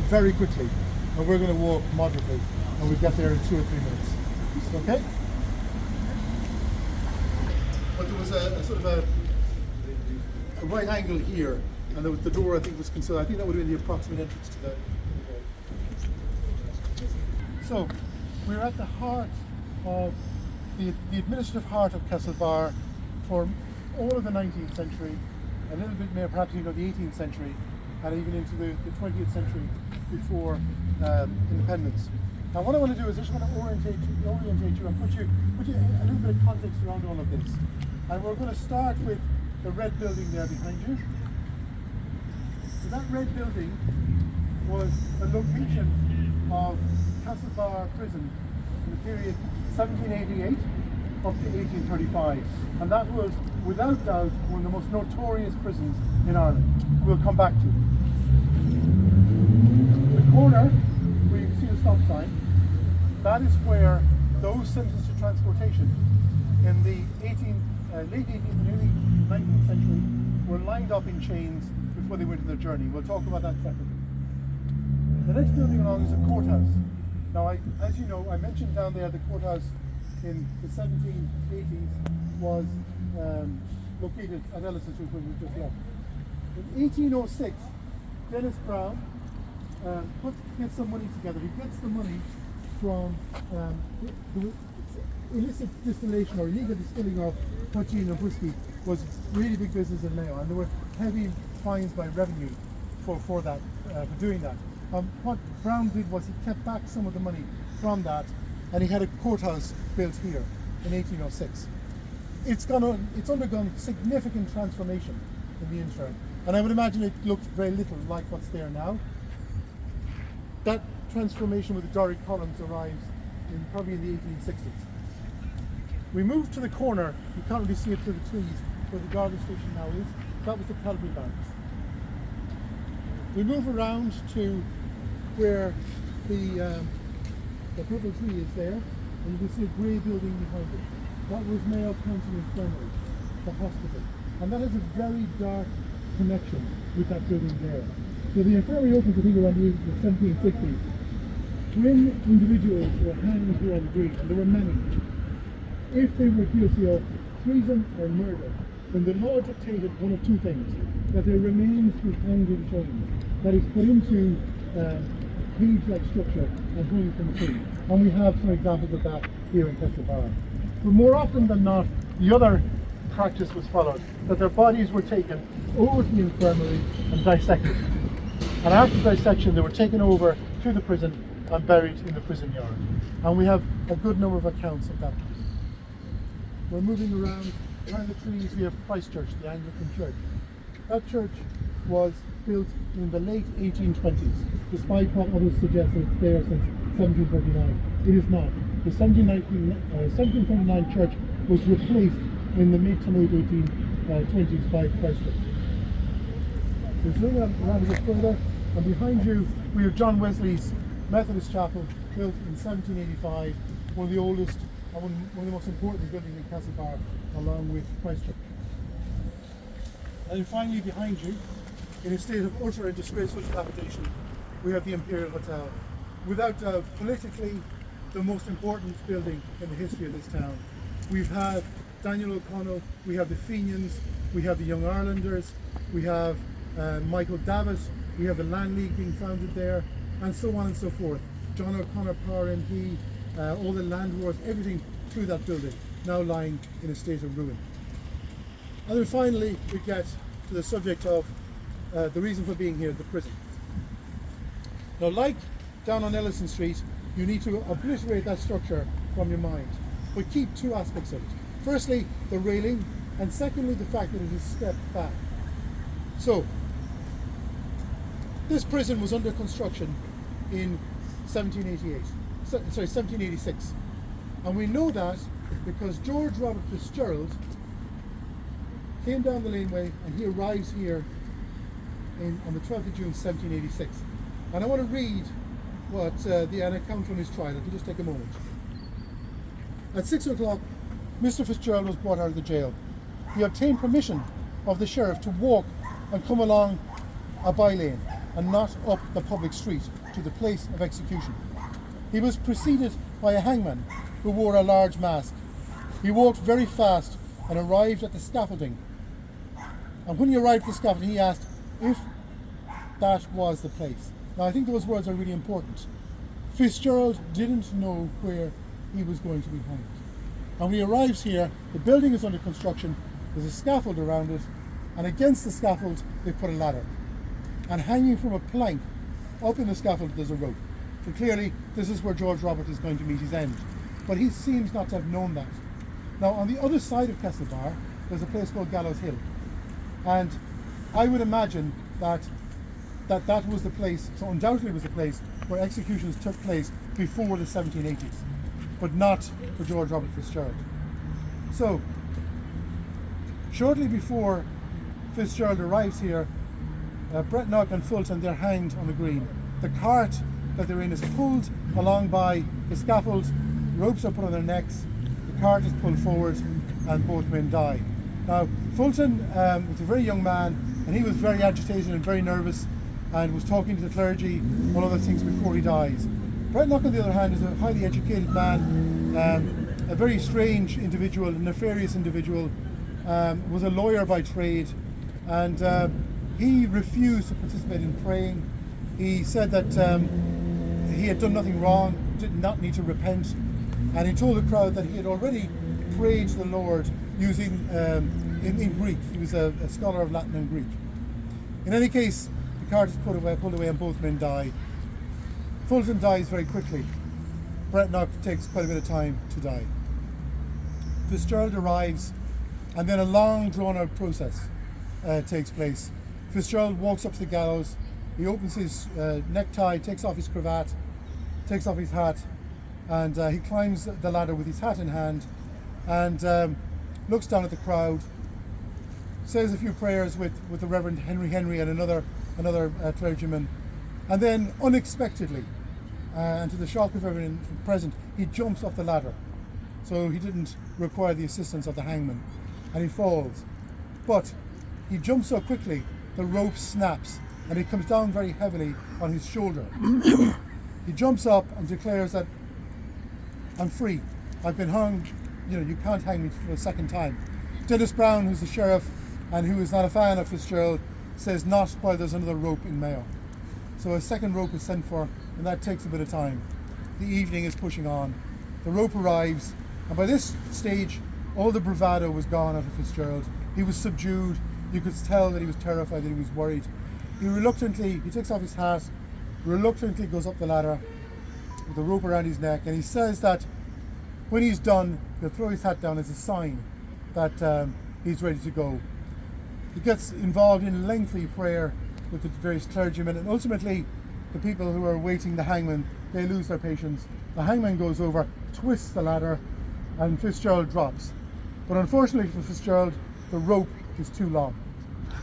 very quickly, and we're going to walk moderately, and we'll get there in 2 or 3 minutes. Okay? But there was a sort of a right angle here, and the door I think was considered. I think that would have been the approximate entrance to the So we're at the heart of the administrative heart of Castlebar for all of the 19th century, a little bit more perhaps even of the 18th century, and even into the 20th century before independence. Now what I want to do is I just want to orientate you and put you a little bit of context around all of this. And we're going to start with the red building there behind you. So that red building was the location of Castlebar prison in the period 1788 up to 1835, and that was without doubt one of the most notorious prisons in Ireland. We'll come back to it. The corner where you can see the stop sign, that is where those sentenced to transportation in the late 18th and early 19th century were lined up in chains before they went on their journey. We'll talk about that separately. The next building along is the courthouse. Now, as you know, I mentioned down there the courthouse in the 1780s was located at Ellison Street where we just left. In 1806, Dennis Brown gets some money together. He gets the money from the illicit distillation or illegal distilling of poteen and whiskey was really big business in Mayo, and there were heavy fines by revenue for that, for doing that. What Brown did was he kept back some of the money from that, and he had a courthouse built here in 1806. It's undergone significant transformation in the interim, and I would imagine it looks very little like what's there now. That transformation with the Doric columns arrives probably in the 1860s. We move to the corner, you can't really see it through the trees, where the garbage station now is. That was the cavalry barracks. We move around to where the purple tree is there, and you can see a grey building behind it. That was Mayo County Infirmary, the hospital, and that has a very dark connection with that building there. So the infirmary opened, I think, around the 1760s. When individuals were hanged here on the green, and there were many, if they were guilty of treason or murder, then the law dictated one of two things: that their remains be hanged in chains, that is, put into cage-like structure and hung from a tree. And we have some examples of that here in Castlebar. But more often than not, the other practice was followed, that their bodies were taken over to the infirmary and dissected. And after dissection, they were taken over to the prison and buried in the prison yard. And we have a good number of accounts of that. We're moving around. Behind the trees we have Christchurch, the Anglican church. That church was built in the late 1820s, despite what others suggest that it's there since 1739. It is not. The 1729 church was replaced in the mid to late 1820s by Christchurch. We're zooming around a bit further, and behind you we have John Wesley's Methodist Chapel, built in 1785, one of the oldest and one of the most important buildings in Castlebar, along with Christchurch. And then finally behind you, in a state of utter and disgraceful dilapidation, we have the Imperial Hotel. Without doubt, politically, the most important building in the history of this town. We've had Daniel O'Connell, we have the Fenians, we have the Young Irelanders, we have Michael Davitt, we have the Land League being founded there, and so on and so forth. John O'Connor, Power MP, all the land wars, everything through that building, now lying in a state of ruin. And then finally we get to the subject of the reason for being here, the prison. Now, like down on Ellison Street, you need to obliterate that structure from your mind, but keep two aspects of it. Firstly, the railing, and secondly, the fact that it is stepped back. So, this prison was under construction in 1786, and we know that because George Robert Fitzgerald came down the laneway and he arrives here on the 12th of June 1786. And I want to read an account from his trial. If you just take a moment. At 6 o'clock, Mr. Fitzgerald was brought out of the jail. He obtained permission of the sheriff to walk and come along a by-lane and not up the public street to the place of execution. He was preceded by a hangman who wore a large mask. He walked very fast and arrived at the scaffolding. And when he arrived at the scaffolding, he asked if that was the place. Now, I think those words are really important. Fitzgerald didn't know where he was going to be hanged. And when he arrives here, the building is under construction, there's a scaffold around it, and against the scaffold, they put a ladder. And hanging from a plank up in the scaffold, there's a rope. So clearly, this is where George Robert is going to meet his end. But he seems not to have known that. Now, on the other side of Castlebar, there's a place called Gallows Hill. And I would imagine that was the place, so undoubtedly was the place where executions took place before the 1780s, but not for George Robert Fitzgerald. So, shortly before Fitzgerald arrives here, Breathnach and Fulton, they're hanged on the green. The cart that they're in is pulled along by the scaffold, ropes are put on their necks, the cart is pulled forward, and both men die. Now, Fulton was a very young man, and he was very agitated and very nervous, and was talking to the clergy, all other things before he dies. Breathnach, on the other hand, is a highly educated man, a very strange individual, a nefarious individual, was a lawyer by trade, and he refused to participate in praying. He said that he had done nothing wrong, did not need to repent, and he told the crowd that he had already prayed to the Lord using in Greek. He was a scholar of Latin and Greek. In any case, the cart is pulled away and both men die. Fulton dies very quickly. Breathnach takes quite a bit of time to die. Fitzgerald arrives, and then a long drawn-out process takes place. Fitzgerald walks up to the gallows, he opens his necktie, takes off his cravat, takes off his hat, and he climbs the ladder with his hat in hand, and looks down at the crowd, says a few prayers with the Reverend Henry and another clergyman, and then unexpectedly, and to the shock of everyone present, he jumps off the ladder. So he didn't require the assistance of the hangman, and he falls. But he jumps so quickly, the rope snaps, and it comes down very heavily on his shoulder. He jumps up and declares that, "I'm free. I've been hung. You can't hang me for a second time." Dennis Brown, who's the sheriff and who is not a fan of Fitzgerald, says not while there's another rope in Mayo. So a second rope is sent for, and that takes a bit of time. The evening is pushing on. The rope arrives, and by this stage, all the bravado was gone out of Fitzgerald. He was subdued. You could tell that he was terrified, that he was worried. He takes off his hat, reluctantly goes up the ladder with the rope around his neck, and he says that when he's done, he'll throw his hat down as a sign that he's ready to go. He gets involved in lengthy prayer with the various clergymen, and ultimately the people who are waiting the hangman, they lose their patience. The hangman goes over, twists the ladder, and Fitzgerald drops. But unfortunately for Fitzgerald, the rope is too long.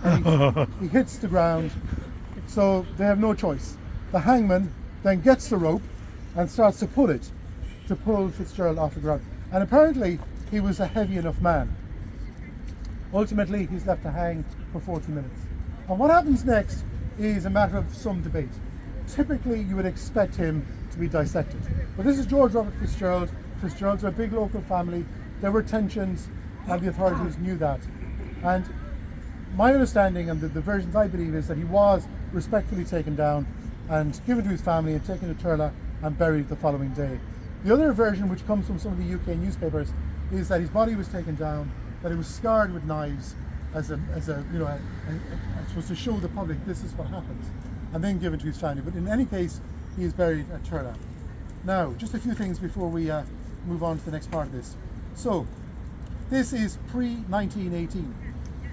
And he hits the ground, so they have no choice. The hangman then gets the rope and starts to pull it, to pull Fitzgerald off the ground. And apparently he was a heavy enough man. Ultimately, he's left to hang for 40 minutes. And what happens next is a matter of some debate. Typically, you would expect him to be dissected. But this is George Robert Fitzgerald. Fitzgerald's a big local family. There were tensions, and the authorities knew that. And my understanding, and the versions I believe, is that he was respectfully taken down and given to his family and taken to Turla and buried the following day. The other version, which comes from some of the UK newspapers, is that his body was taken down, that it was scarred with knives, as supposed to show the public this is what happens, and then given to his family. But in any case, he is buried at Turla. Now, just a few things before we move on to the next part of this. So, this is pre-1918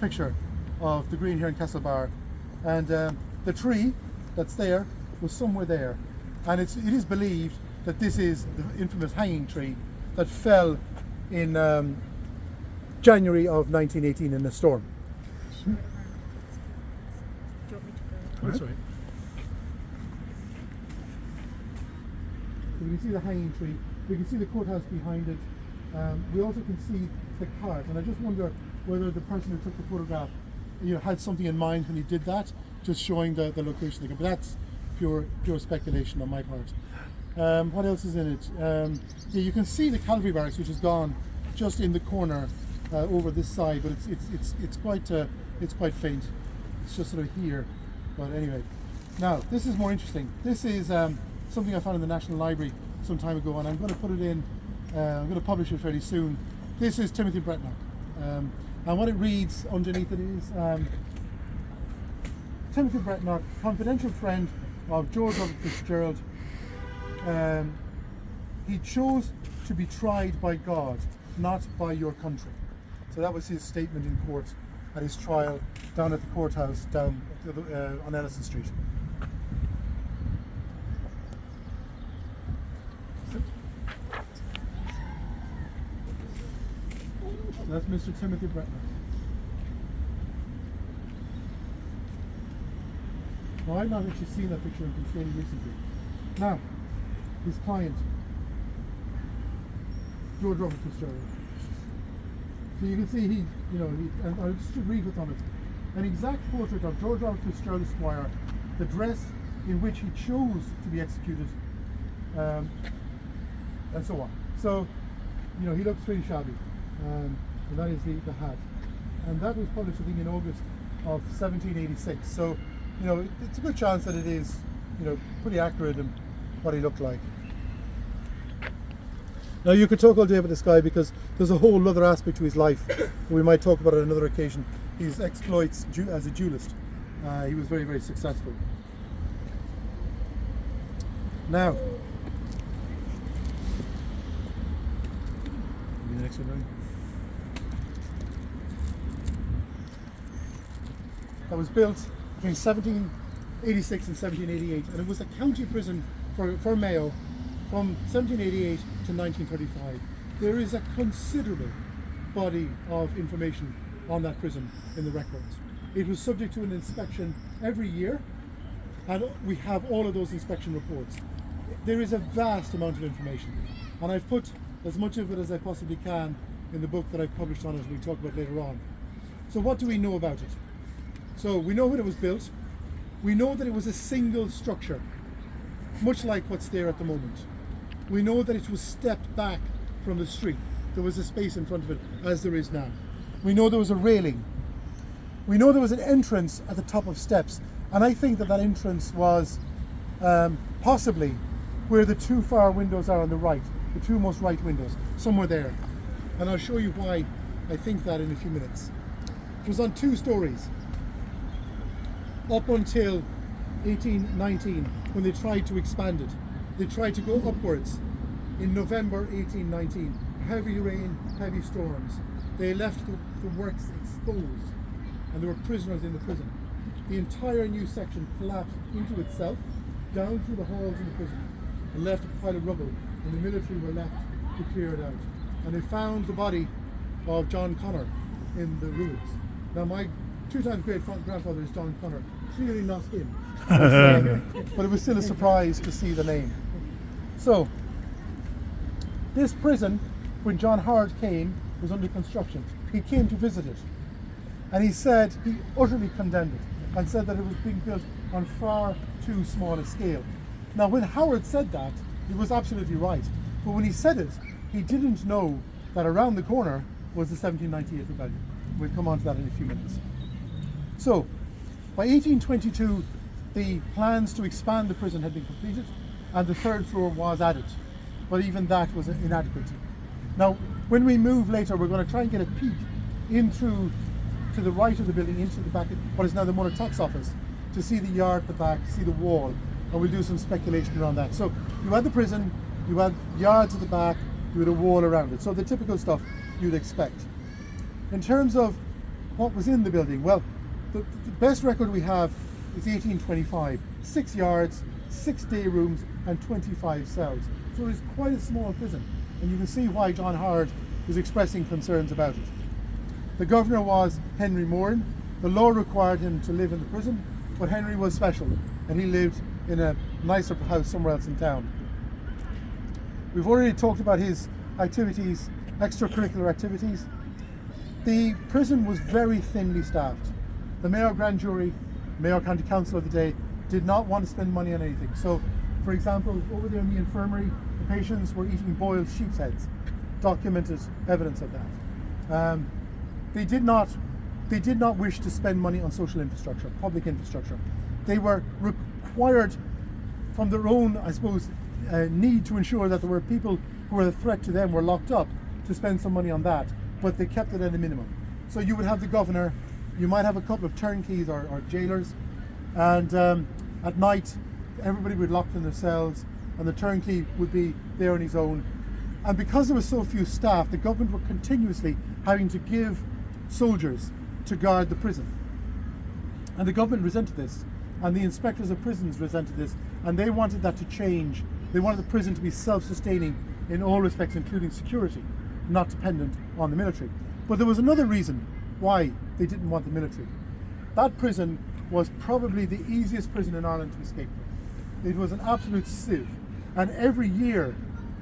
picture of the green here in Castlebar, and the tree that's there was somewhere there, and it is believed that this is the infamous hanging tree that fell in January of 1918 in a storm. Do you want me to go? That's right. So we can see the hanging tree. We can see the courthouse behind it. We also can see the cart, and I just wonder whether the person who took the photograph had something in mind when he did that. just showing the location. But that's pure speculation on my part. What else is in it? Yeah, you can see the cavalry barracks, which is gone just in the corner over this side, but it's quite faint. It's just sort of here. But anyway, now this is more interesting. This is something I found in the National Library some time ago, and I'm going to put it in. I'm going to publish it fairly soon. This is Timothy Bretnock, and what it reads underneath it is Timothy Bretnock, confidential friend of George Fitzgerald. He chose to be tried by God, not by your country. So that was his statement in court at his trial down at the courthouse down on Ellison Street. So that's Mr. Timothy Bretnock. Now, I've not actually seen that picture until fairly recently. Now, his client, George Robert Fitzgerald. So you can see and I'll just read what's on it. An exact portrait of George Robert Fitzgerald Esquire, the dress in which he chose to be executed, and so on. So, he looks pretty shabby, and that is the hat. And that was published, I think, in August of 1786. So, it's a good chance that it is, pretty accurate in what he looked like. Now, you could talk all day about this guy because there's a whole other aspect to his life that we might talk about on another occasion. His exploits as a duelist. He was very, very successful. Now, the next one now. That was built between 1786 and 1788, and it was a county prison for Mayo from 1788 to 1935. There is a considerable body of information on that prison in the records. It was subject to an inspection every year, and we have all of those inspection reports. There is a vast amount of information, and I've put as much of it as I possibly can in the book that I've published on it, we'll talk about later on. So what do we know about it? So we know when it was built. We know that it was a single structure, much like what's there at the moment. We know that it was stepped back from the street. There was a space in front of it, as there is now. We know there was a railing. We know there was an entrance at the top of steps, and I think that entrance was possibly where the two far windows are on the right, the two most right windows, somewhere there. And I'll show you why I think that in a few minutes. It was on 2 stories. Up until 1819, when they tried to expand it. They tried to go upwards. In November 1819, heavy rain, heavy storms. They left the works exposed, and there were prisoners in the prison. The entire new section collapsed into itself, down through the halls in the prison, and left a pile of rubble, and the military were left to clear it out. And they found the body of John Connor in the ruins. Now, my 2 times great grandfather is John Connor. Clearly not him. But it was still a surprise to see the name. So, this prison, when John Howard came, was under construction. He came to visit it. And he said, he utterly condemned it, and said that it was being built on far too small a scale. Now, when Howard said that, he was absolutely right. But when he said it, he didn't know that around the corner was the 1798 rebellion. We'll come on to that in a few minutes. So, by 1822, the plans to expand the prison had been completed, and the 3rd floor was added. But even that was inadequate. Now, when we move later, we're going to try and get a peek in through to the right of the building, into the back of what is now the motor tax office, to see the yard at the back, to see the wall, and we'll do some speculation around that. So, you had the prison, you had yards at the back, you had a wall around it. So the typical stuff you'd expect. In terms of what was in the building, well, the best record we have is 1825. 6 yards, 6 day rooms, and 25 cells. So it's quite a small prison, and you can see why John Howard was expressing concerns about it. The governor was Henry Moran. The law required him to live in the prison, but Henry was special, and he lived in a nicer house somewhere else in town. We've already talked about his activities, extracurricular activities. The prison was very thinly staffed. The Mayo Grand Jury Mayo County Council of the day, did not want to spend money on anything. So, for example, over there in the infirmary, the patients were eating boiled sheep's heads. Documented evidence of that. They did not wish to spend money on social infrastructure, public infrastructure. They were required from their own, I suppose, need to ensure that there were people who were a threat to them were locked up to spend some money on that, but they kept it at a minimum. So you would have the governor, you might have a couple of turnkeys or jailers, and at night everybody would lock in their cells and the turnkey would be there on his own. And because there was so few staff, the government were continuously having to give soldiers to guard the prison. And the government resented this, and the inspectors of prisons resented this, and they wanted that to change. They wanted the prison to be self-sustaining in all respects, including security, not dependent on the military. But there was another reason why they didn't want the military. That prison was probably the easiest prison in Ireland to escape from. It was an absolute sieve, and every year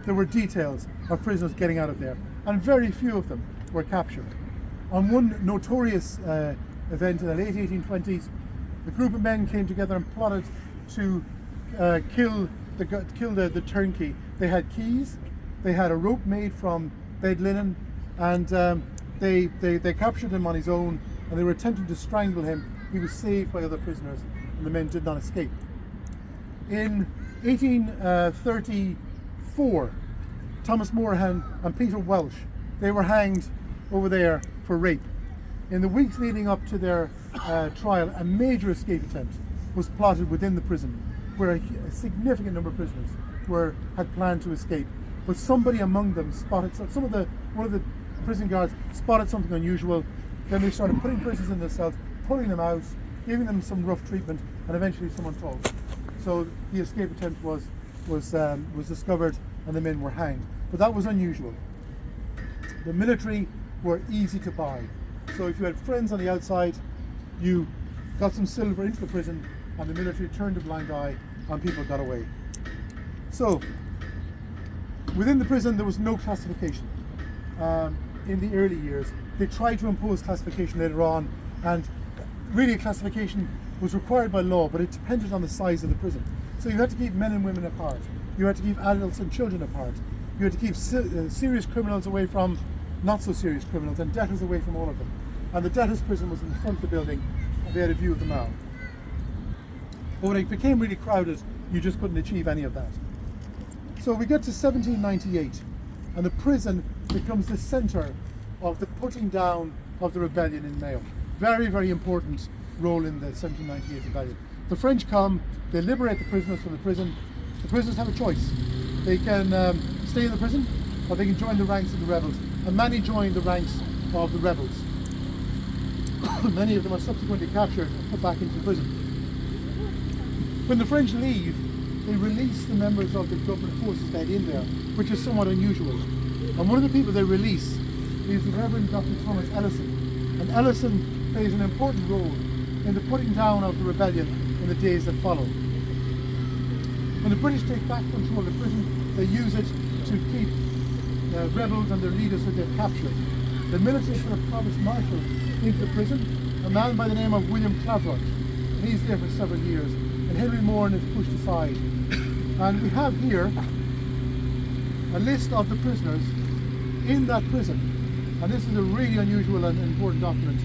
there were details of prisoners getting out of there, and very few of them were captured. On one notorious event in the late 1820s, a group of men came together and plotted to kill the turnkey. They had keys, they had a rope made from bed linen, and they captured him on his own, and they were attempting to strangle him. He was saved by other prisoners, and the men did not escape. In 1834, Thomas Moorhan and Peter Welsh, they were hanged over there for rape. In the weeks leading up to their trial, a major escape attempt was plotted within the prison, where a significant number of prisoners had planned to escape. But somebody among them spotted one of the prison guards spotted something unusual. Then they started putting prisoners in their cells, pulling them out, giving them some rough treatment, and eventually someone talked. So the escape attempt was discovered, and the men were hanged. But that was unusual. The military were easy to buy. So if you had friends on the outside, you got some silver into the prison, and the military turned a blind eye, and people got away. So within the prison there was no classification in the early years. They tried to impose classification later on, and really classification was required by law, but it depended on the size of the prison. So you had to keep men and women apart. You had to keep adults and children apart. You had to keep serious criminals away from not so serious criminals, and debtors away from all of them. And the debtors' prison was in the front of the building, and they had a view of the Mall. But when it became really crowded, you just couldn't achieve any of that. So we get to 1798, and the prison becomes the centre of the putting down of the rebellion in Mayo. Very, very important role in the 1798 rebellion. The French come, they liberate the prisoners from the prison. The prisoners have a choice. They can stay in the prison, or they can join the ranks of the rebels. And many joined the ranks of the rebels. Many of them are subsequently captured and put back into the prison. When the French leave, they release the members of the government forces that in there, which is somewhat unusual. And one of the people they release is the Reverend Dr. Thomas Ellison. And Ellison plays an important role in the putting down of the rebellion in the days that follow. When the British take back control of the prison, they use it to keep rebels and their leaders that they've captured. The military put a provost marshal into the prison, a man by the name of William Clavrock, and he's there for several years. And Henry Moran is pushed aside. And we have here a list of the prisoners in that prison. And this is a really unusual and important document.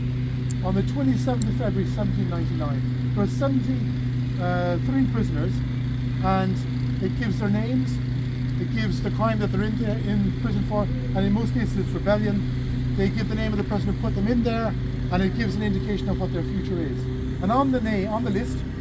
On the 27th of February 1799, there are 73 prisoners, and it gives their names, it gives the crime that they're in prison for, and in most cases it's rebellion. They give the name of the person who put them in there, and it gives an indication of what their future is. And on the list